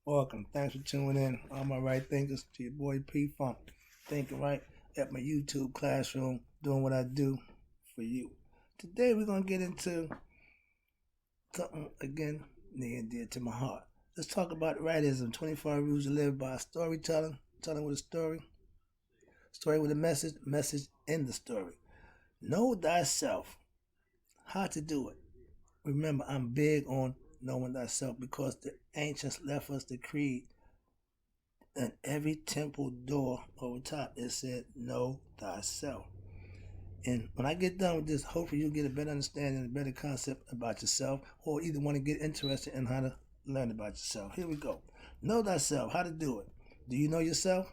Welcome. Thanks for tuning in. All my right thinkers to your boy PFUNK. Thinking right at my YouTube classroom, doing what I do for you. Today we're going to get into something again near and dear to my heart. Let's talk about rightism, 25 rules to live by, storytelling, telling with a story with a message in the story. Know thyself, how to do it. Remember, I'm big on knowing thyself because the ancients left us the creed, and every temple door over top it said, Know thyself. And when I get done with this, hopefully you'll get a better understanding, a better concept about yourself, or either want to get interested in how to learn about yourself. Here we go. Know thyself, how to do it. Do you know yourself?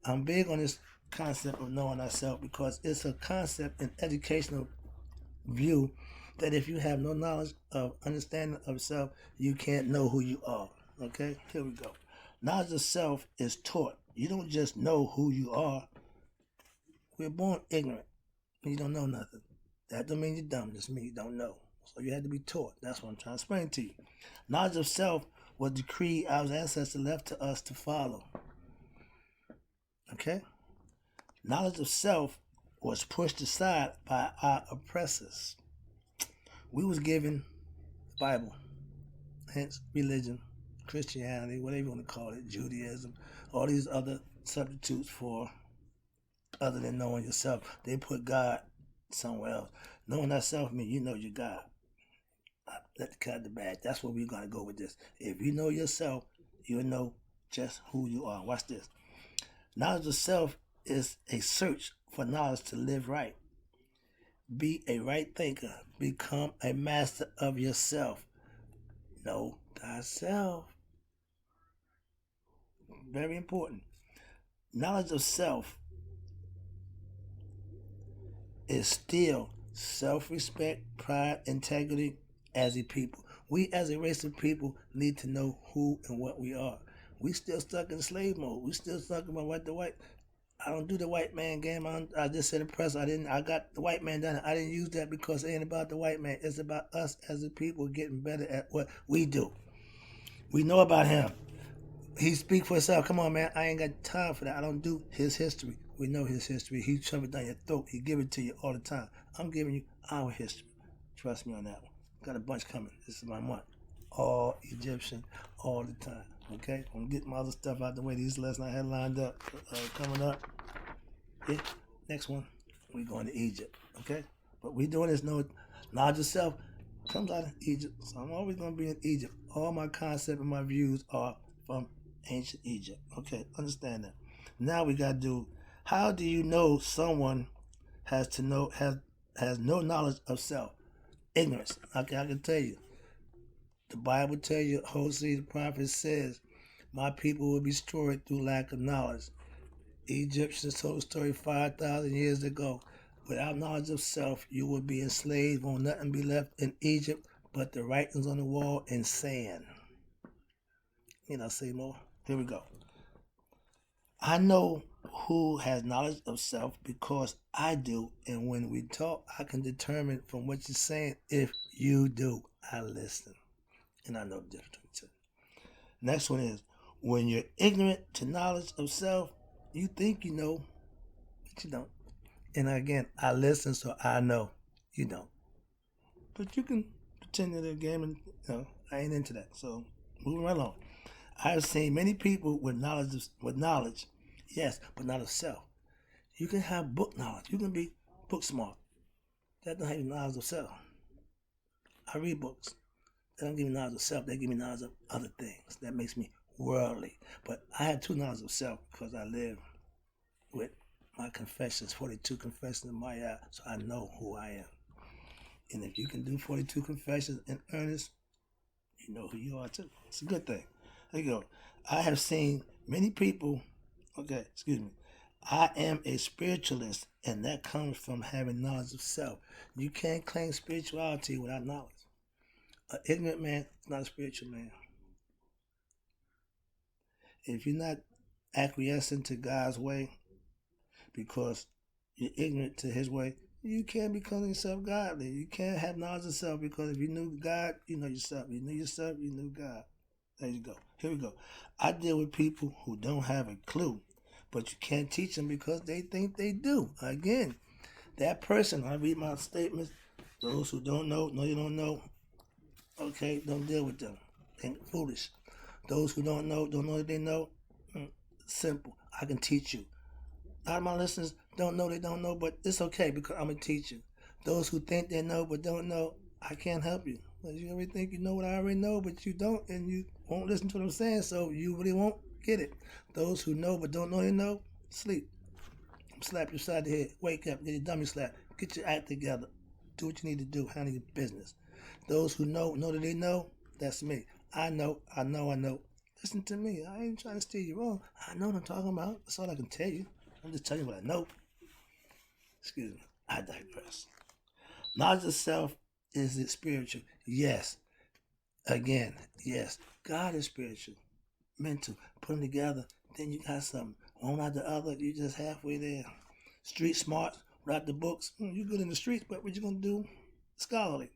I'm big on this concept of knowing thyself because it's a concept in educational view that if you have no knowledge of understanding of self, you can't know who you are. Okay, here we go. Knowledge of self is taught. You don't just know who you are. We're born ignorant. You don't know nothing. That don't mean you're dumb. Just mean you don't know. So you had to be taught. That's what I'm trying to explain to you. Knowledge of self was the creed our ancestors left to us to follow. Okay? Knowledge of self was pushed aside by our oppressors. We was given the Bible, hence religion, Christianity, whatever you want to call it, Judaism, all these other substitutes for other than knowing yourself. They put God somewhere else. Knowing thyself means you know your God. Let the cat out the bag. That's where we're going to go with this. If you know yourself, you'll know just who you are. Watch this. Knowledge of self is a search for knowledge to live right. Be a right thinker. Become a master of yourself. Know thyself. Very important. Knowledge of self is still self-respect, pride, integrity as a people. We as a race of people need to know who and what we are. We still stuck in slave mode. We still stuck in my white. I don't do the white man game. I just said in press. I got the white man done. I didn't use that because it ain't about the white man. It's about us as a people getting better at what we do. We know about him. He speak for himself. Come on, man. I ain't got time for that. I don't do his history. We know his history. He shove it down your throat. He give it to you all the time. I'm giving you our history. Trust me on that one. Got a bunch coming. This is my month. All Egyptian, all the time. Okay? I'm getting my other stuff out the way. These lessons I had lined up, coming up. Yeah. Next one, we going to Egypt. Okay? But we doing this knowledge of self comes out of Egypt. So I'm always going to be in Egypt. All my concepts and my views are from ancient Egypt. Okay, understand that. Now we got to do, how do you know someone has no knowledge of self? Ignorance. Okay, I can tell you. The Bible tells you, Hosea the prophet says, my people will be destroyed through lack of knowledge. Egyptians told the story 5,000 years ago. Without knowledge of self, you will be enslaved. Won't nothing be left in Egypt but the writings on the wall and sand. Say more. Here we go. I know who has knowledge of self because I do, and when we talk, I can determine from what you're saying if you do. I listen, and I know the difference between the two. Next one is, when you're ignorant to knowledge of self, you think you know, but you don't. And again, I listen, so I know you don't. But you can pretend to the game, and I ain't into that. So moving right along. I've seen many people with knowledge, yes, but not of self. You can have book knowledge. You can be book smart. That don't have knowledge of self. I read books. They don't give me knowledge of self. They give me knowledge of other things. That makes me worldly. But I have two knowledge of self because I live with my confessions, 42 confessions in my eye, so I know who I am. And if you can do 42 confessions in earnest, you know who you are too. It's a good thing. There you go. I have seen many people, I am a spiritualist, and that comes from having knowledge of self. You can't claim spirituality without knowledge. An ignorant man is not a spiritual man. If you're not acquiescing to God's way because you're ignorant to his way, you can't become yourself godly. You can't have knowledge of self because if you knew God, you know yourself. You knew yourself, you knew God. There you go. Here we go. I deal with people who don't have a clue, but you can't teach them because they think they do. Again, that person, I read my statements. Those who don't know you don't know. Okay, don't deal with them. They're foolish. Those who don't know that they know. Simple. I can teach you. A lot of my listeners don't know they don't know, but it's okay because I'm a teacher. Those who think they know but don't know, I can't help you. Because you already think you know what I already know, but you don't, and you won't listen to what I'm saying, so you really won't get it. Those who know but don't know they know, sleep. Slap your side of the head. Wake up. Get your dummy slap. Get your act together. Do what you need to do. Handle your business. Those who know that they know, that's me. I know. Listen to me. I ain't trying to steer you wrong. I know what I'm talking about. That's all I can tell you. I'm just telling you what I know. Excuse me. I digress. Knowledge of self, is it spiritual? Yes. Again, yes. God is spiritual. Mental. Put them together. Then you got something. One after the other. You just halfway there. Street smart. Write the books. You good in the streets, but what you going to do? Scholarly.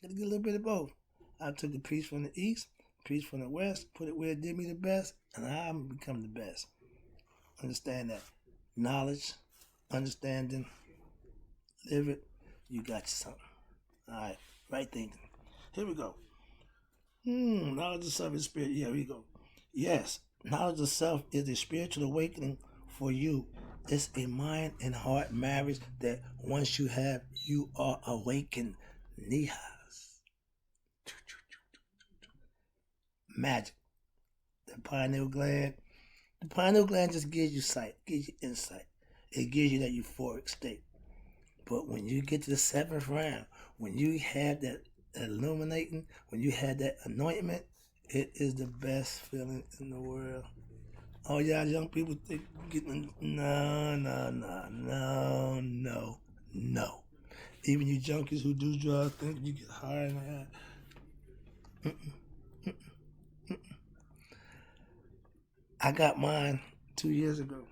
Got to get a little bit of both. I took the piece from the east, piece from the west, put it where it did me the best, and I'm become the best. Understand that. Knowledge, understanding, live it, you got you something. All right, right thinking. Here we go. Knowledge of self is spirit. Yeah, here we go. Yes, knowledge of self is a spiritual awakening for you. It's a mind and heart marriage that once you have, you are awakened. Nihas. Magic. The pineal gland. The pineal gland just gives you sight, gives you insight. It gives you that euphoric state. But when you get to the seventh round, when you have that illuminating, when you have that anointment, it is the best feeling in the world. Oh, yeah, young people think getting no. Even you junkies who do drugs think you get higher and higher. I got mine 2 years ago.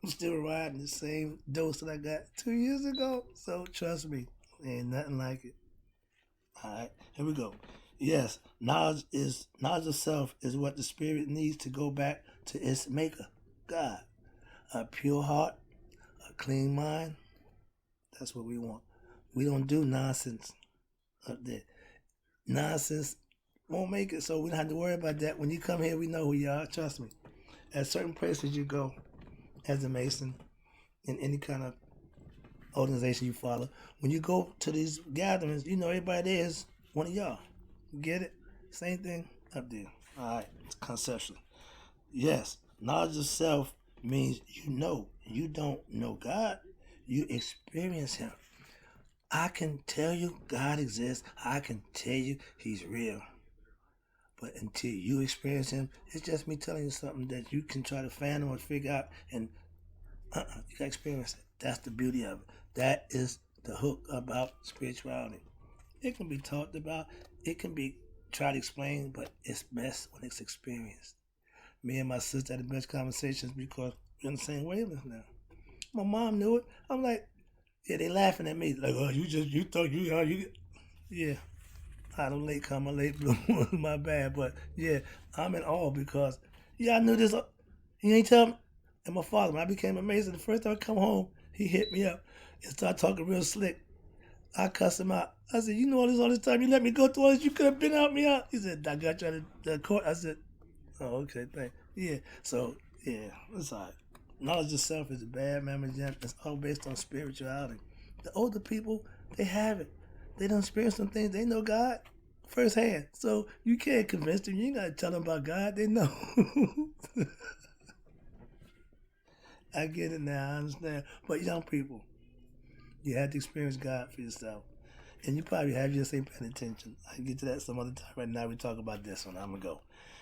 I'm still riding the same dose that I got 2 years ago. So trust me, ain't nothing like it. All right, here we go. Yes, knowledge of self is what the spirit needs to go back to its maker, God. A pure heart, a clean mind. That's what we want. We don't do nonsense up there. Nonsense won't make it, so we don't have to worry about that. When you come here, we know who you are. Trust me. At certain places you go, as a Mason, in any kind of organization you follow, when you go to these gatherings, you know everybody there is one of y'all. You get it? Same thing up there. All right, it's conceptual. Yes, knowledge of self means you know. You don't know God. You experience Him. I can tell you God exists. I can tell you He's real. But until you experience Him, it's just me telling you something that you can try to fathom or figure out, and you gotta experience it. That's the beauty of it. That is the hook about spirituality. It can be talked about, it can be tried to explain, but it's best when it's experienced. Me and my sister had the best conversations because we're on the same wavelength now. My mom knew it. I'm like, yeah, they laughing at me. Like, oh, you thought you. Yeah, I don't late come, a late bloomer. My bad, but yeah, I'm in awe because yeah, I knew this. He ain't tell me. And my father, when I became amazing, the first time I come home, he hit me up and started talking real slick. I cussed him out. I said, you know all this time you let me go through all this, you could have been out me out. He said, I got you out of the court. I said, oh, okay, thanks. Yeah, so yeah, it's all right. Knowledge of self is a bad memory gem. It's all based on spirituality. The older people, they have it. They done experienced some things. They know God firsthand. So you can't convince them. You ain't got to tell them about God. They know. I get it now. I understand. But young people, you have to experience God for yourself. And you probably have just ain't paying attention. I can get to that some other time. Right now we talk about this one. I'm going to go.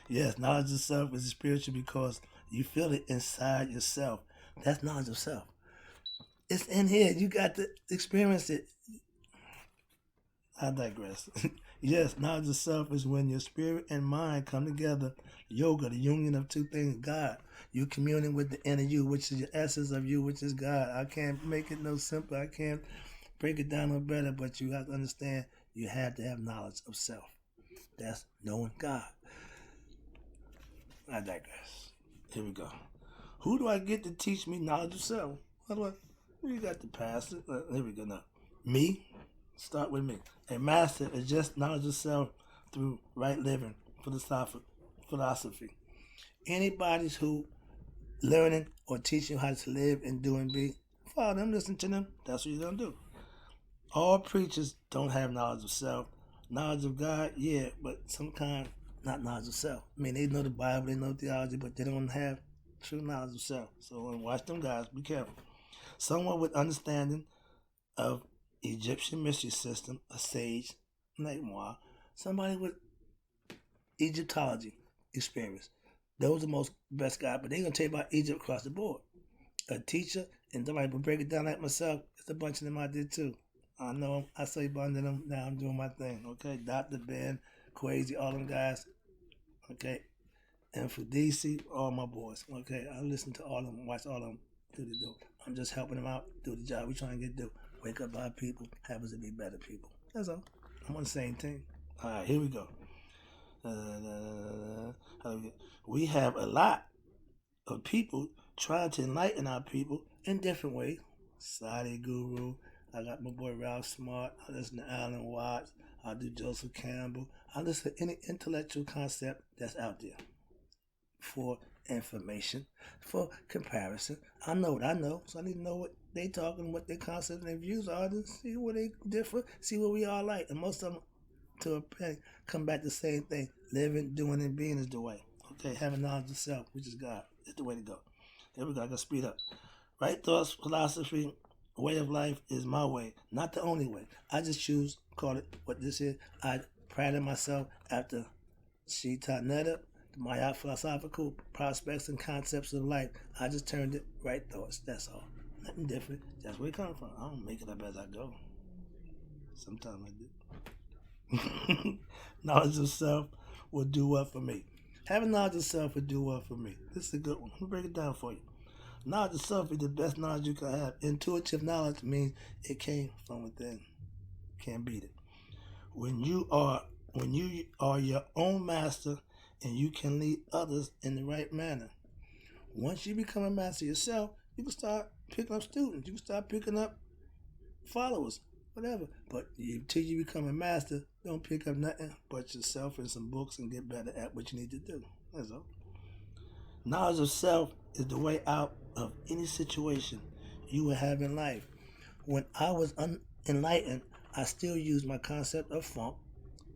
Yes, knowledge of self is spiritual because you feel it inside yourself. That's knowledge of self. It's in here. You got to experience it. I digress. Yes, knowledge of self is when your spirit and mind come together. Yoga, the union of two things, God. You communing with the inner you, which is the essence of you, which is God. I can't make it no simpler. I can't break it down no better, but you have to understand you have to have knowledge of self. That's knowing God. I digress. Here we go. Who do I get to teach me knowledge of self? How do I? We got the pastor. Here we go now. Me. Start with me. A master is just knowledge of self through right living, philosophy. Anybody who learning or teaching you how to live and do and be, follow them, listen to them. That's what you're gonna do. All preachers don't have knowledge of self. Knowledge of God, yeah, but some kind, not knowledge of self. I mean, they know the Bible, they know theology, but they don't have true knowledge of self. So when watch them guys, be careful. Someone with understanding of Egyptian mystery system, a sage, like moi, somebody with Egyptology experience. Those are the most best guys, but they're gonna tell you about Egypt across the board. A teacher and somebody will break it down like myself. It's a bunch of them I did too. I know them. I say a bunch of them. Now I'm doing my thing. Okay, Dr. Ben, Crazy, all them guys. Okay, and for DC, all my boys. Okay, I listen to all of them, watch all of them do the do. I'm just helping them out, do the job we trying to get do. Wake up our people, have us to be better people. That's all. I'm on the same team. All right, here we go. We have a lot of people trying to enlighten our people in different ways. Sadi Guru, I got my boy Ralph Smart, I listen to Alan Watts, I do Joseph Campbell, I listen to any intellectual concept that's out there for information, for comparison. I know what I know, so I need to know what they talking, what their concepts and their views are, to see where they differ, see what we all like. And most of them, to a penny, come back to the same thing. Living, doing, and being is the way. Okay, having knowledge of self, which is God, is the way to go. Here we go, I gotta speed up. Right thoughts, philosophy, way of life is my way, not the only way. I just choose, call it what this is. I prided myself after Shita Netta, my philosophical prospects and concepts of life. I just turned it right thoughts. That's all. Nothing different. That's where it comes from. I don't make it up as I go. Sometimes I do. Knowledge of self will do what for me. Having knowledge of self will do what for me. This is a good one. Let me break it down for you. Knowledge of self is the best knowledge you can have. Intuitive knowledge means it came from within. Can't beat it. When you are your own master and you can lead others in the right manner. Once you become a master yourself, you can start picking up students. You can start picking up followers, whatever. But until you become a master, don't pick up nothing but yourself and some books and get better at what you need to do. That's all. Knowledge of self is the way out of any situation you will have in life. When I was unenlightened, I still used my concept of funk,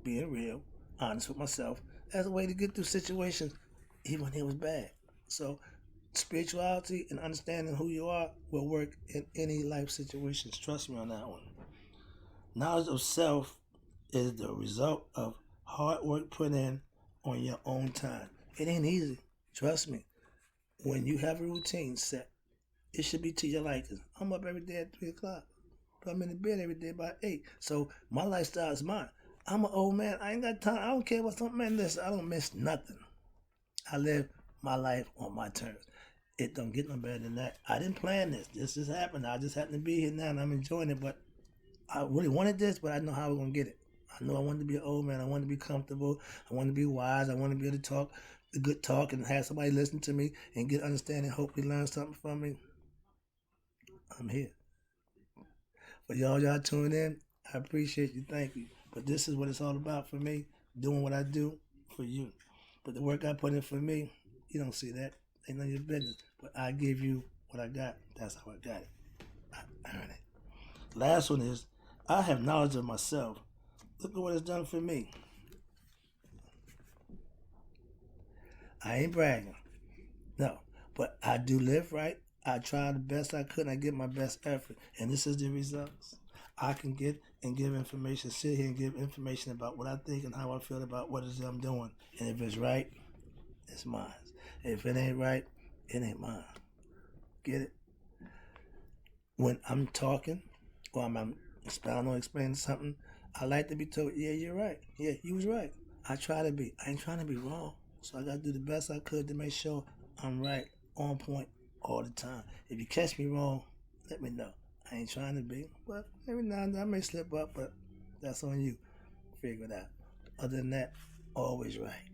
being real, honest with myself, as a way to get through situations, even when it was bad. So, spirituality and understanding who you are will work in any life situations. Trust me on that one. Knowledge of self is the result of hard work put in on your own time. It ain't easy. Trust me. When you have a routine set, it should be to your liking. I'm up every day at 3 o'clock. But I'm in the bed every day by 8. So my lifestyle is mine. I'm an old man. I ain't got time. I don't care what something, man. Listen, I don't miss nothing. I live my life on my terms. It don't get no better than that. I didn't plan this. This just happened. I just happen to be here now and I'm enjoying it. But I really wanted this, but I know how we're going to get it. I know I wanted to be an old man. I wanted to be comfortable. I wanted to be wise. I wanted to be able to talk a good talk and have somebody listen to me and get understanding, hopefully learn something from me. I'm here. For y'all tuning in, I appreciate you. Thank you. But this is what it's all about for me, doing what I do for you. But the work I put in for me, you don't see that. Ain't none of your business. But I give you what I got. That's how I got it. I earn it. Last one is, I have knowledge of myself. Look at what it's done for me. I ain't bragging. No. But I do live right. I try the best I could and I give my best effort. And this is the results. I can get and give information, sit here and give information about what I think and how I feel about what it is I'm doing. And if it's right, it's mine. If it ain't right, it ain't mine. Get it? When I'm talking or I'm expounding or explaining something, I like to be told, yeah, you're right. Yeah, you was right. I try to be. I ain't trying to be wrong. So I got to do the best I could to make sure I'm right, on point, all the time. If you catch me wrong, let me know. I ain't trying to be, but every now and then I may slip up, but that's on you. Figure it out. Other than that, always right.